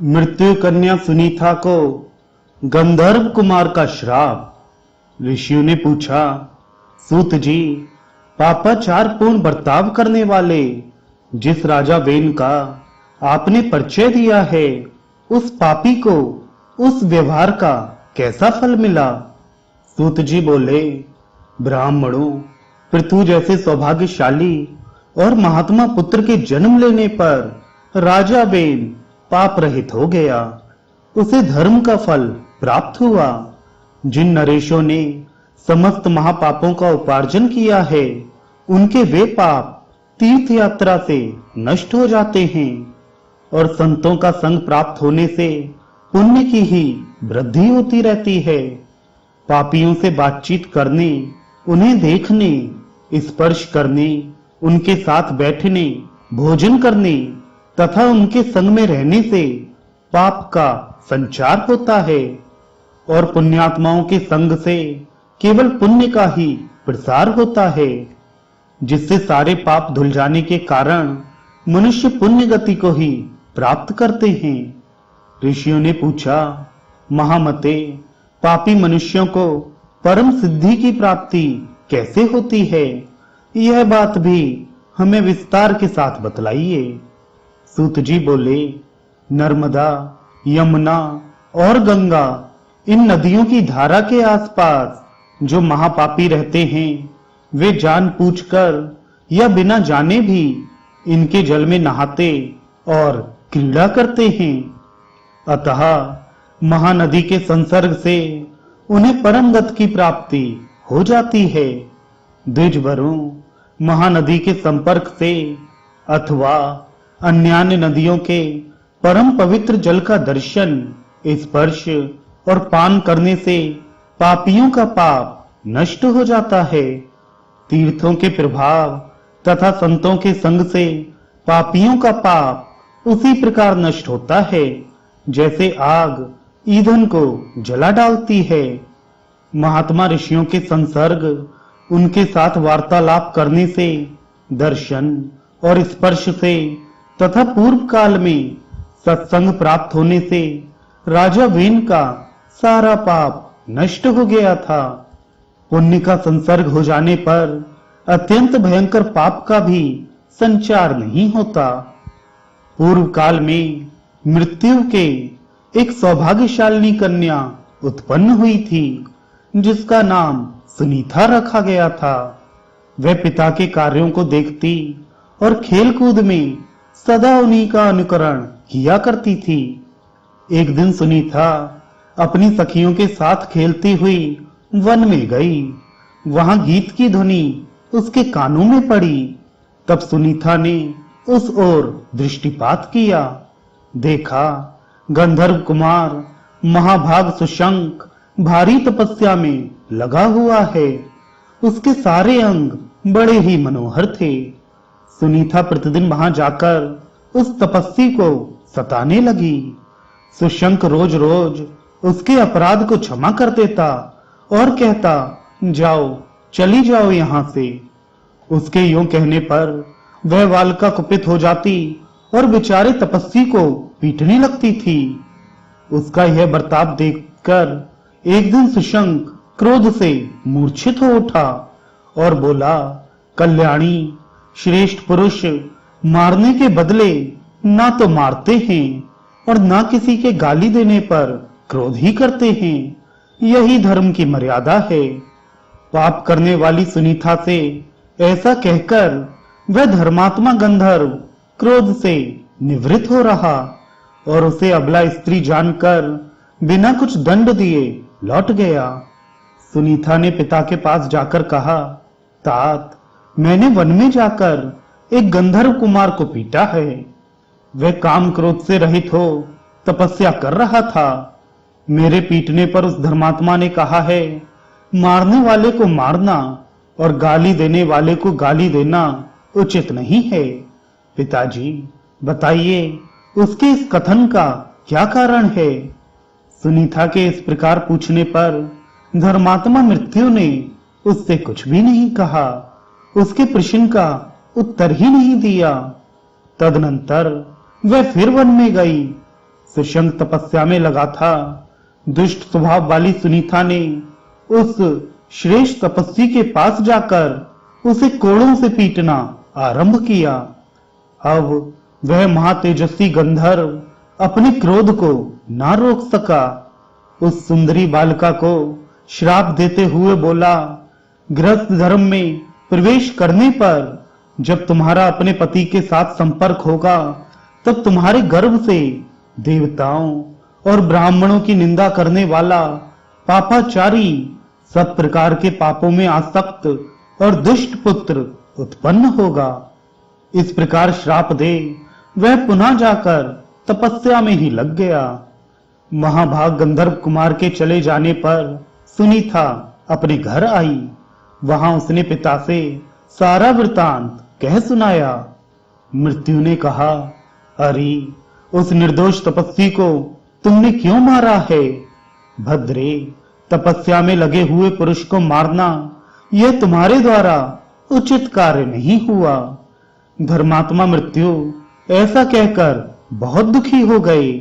मृत्यु कन्या सुनीता को गंधर्व कुमार का श्राप। ऋषियों ने पूछा, सूत जी, पापाचार पूर्ण बर्ताव करने वाले जिस राजा वेन का आपने परिचय दिया है, उस पापी को उस व्यवहार का कैसा फल मिला? सूत जी बोले, ब्राह्मणों, पृथु जैसे सौभाग्यशाली और महात्मा पुत्र के जन्म लेने पर राजा वेन पाप रहित हो गया। उसे धर्म का फल प्राप्त हुआ। जिन नरेशों ने समस्त महापापों का उपार्जन किया है, उनके वे पाप तीर्थ यात्रा से नष्ट हो जाते हैं और संतों का संग प्राप्त होने से पुण्य की ही वृद्धि होती रहती है। पापियों से बातचीत करने, उन्हें देखने, स्पर्श करने, उनके साथ बैठने, भोजन करने तथा उनके संग में रहने से पाप का संचार होता है और पुण्यात्माओं के संग से केवल पुण्य का ही प्रसार होता है, जिससे सारे पाप धुल जाने के कारण मनुष्य पुण्य गति को ही प्राप्त करते हैं। ऋषियों ने पूछा, महामते, पापी मनुष्यों को परम सिद्धि की प्राप्ति कैसे होती है? यह बात भी हमें विस्तार के साथ बतलाइए। सूत जी बोले, नर्मदा, यमुना और गंगा, इन नदियों की धारा के आसपास जो महापापी रहते हैं, वे जानबूझकर या बिना जाने भी इनके जल में नहाते और क्रीड़ा करते हैं। अतः महानदी के संसर्ग से उन्हें परम गति की प्राप्ति हो जाती है। द्विजवरों, महानदी के संपर्क से अथवा अन्यान्य नदियों के परम पवित्र जल का दर्शन, स्पर्श और पान करने से पापियों का पाप नष्ट हो जाता है। तीर्थों के प्रभाव तथा संतों के संग से पापियों का पाप उसी प्रकार नष्ट होता है जैसे आग ईंधन को जला डालती है। महात्मा ऋषियों के संसर्ग, उनके साथ वार्तालाप करने से, दर्शन और स्पर्श से तथा पूर्व काल में सत्संग प्राप्त होने से राजा वेन का सारा पाप नष्ट हो गया था। पुण्य का संसर्ग हो जाने पर अत्यंत भयंकर पाप का भी संचार नहीं होता। पूर्व काल में मृत्यु के एक सौभाग्यशालिनी कन्या उत्पन्न हुई थी, जिसका नाम सुनीता रखा गया था। वह पिता के कार्यों को देखती और खेलकूद में सदा उन्हीं का अनुकरण किया करती थी। एक दिन सुनीता अपनी सखियों के साथ खेलती हुई वन में गई। वहां गीत की ध्वनि उसके कानों में पड़ी। तब सुनीता ने उस ओर दृष्टिपात किया। देखा, गंधर्व कुमार महाभाग सुशंक भारी तपस्या में लगा हुआ है। उसके सारे अंग बड़े ही मनोहर थे। सुनीता प्रतिदिन वहां जाकर उस तपस्वी को सताने लगी। सुशंक रोज रोज उसके अपराध को क्षमा कर देता और कहता, जाओ, चली जाओ यहां से। उसके यूं कहने पर वह बालिका कुपित हो जाती और बेचारे तपस्वी को पीटने लगती थी। उसका यह बर्ताव देखकर एक दिन सुशंक क्रोध से मूर्छित हो उठा और बोला, कल्याणी, श्रेष्ठ पुरुष मारने के बदले ना तो मारते हैं और ना किसी के गाली देने पर क्रोध ही करते हैं। यही धर्म की मर्यादा है। पाप करने वाली सुनीता से ऐसा कहकर वह धर्मात्मा गंधर्व क्रोध से निवृत्त हो रहा और उसे अबला स्त्री जानकर बिना कुछ दंड दिए लौट गया। सुनीता ने पिता के पास जाकर कहा, तात, मैंने वन में जाकर एक गंधर्व कुमार को पीटा है। वह काम क्रोध से रहित हो तपस्या कर रहा था। मेरे पीटने पर उस धर्मात्मा ने कहा है, मारने वाले को मारना और गाली देने वाले को गाली देना उचित नहीं है। पिताजी, बताइए, उसके इस कथन का क्या कारण है? सुनीता के इस प्रकार पूछने पर धर्मात्मा मृत्यु ने उससे कुछ भी नहीं कहा। उसके प्रश्न का उत्तर ही नहीं दिया। तदनंतर वह फिर वन में गई। सुशंक तपस्या में लगा था। दुष्ट स्वभाव वाली सुनीता ने उस श्रेष्ठ तपस्वी के पास जाकर उसे कोड़ों से पीटना आरंभ किया। अब वह महातेजस्वी गंधर्व अपने क्रोध को ना रोक सका। उस सुंदरी बालिका को श्राप देते हुए बोला, गृहस्थ धर्म में प्रवेश करने पर जब तुम्हारा अपने पति के साथ संपर्क होगा तब तुम्हारे गर्भ से देवताओं और ब्राह्मणों की निंदा करने वाला पापाचारी सब प्रकार के पापों में आसक्त और दुष्ट पुत्र उत्पन्न होगा। इस प्रकार श्राप दे वह पुनः जाकर तपस्या में ही लग गया। महाभाग गंधर्व कुमार के चले जाने पर सुनीता अपने घर आई। वहां उसने पिता से सारा वृतांत कह सुनाया। मृत्यु ने कहा, अरे उस निर्दोष तपस्वी को तुमने क्यों मारा है? भद्रे, तपस्या में लगे हुए पुरुष को मारना यह तुम्हारे द्वारा उचित कार्य नहीं हुआ। धर्मात्मा मृत्यु ऐसा कहकर बहुत दुखी हो गए।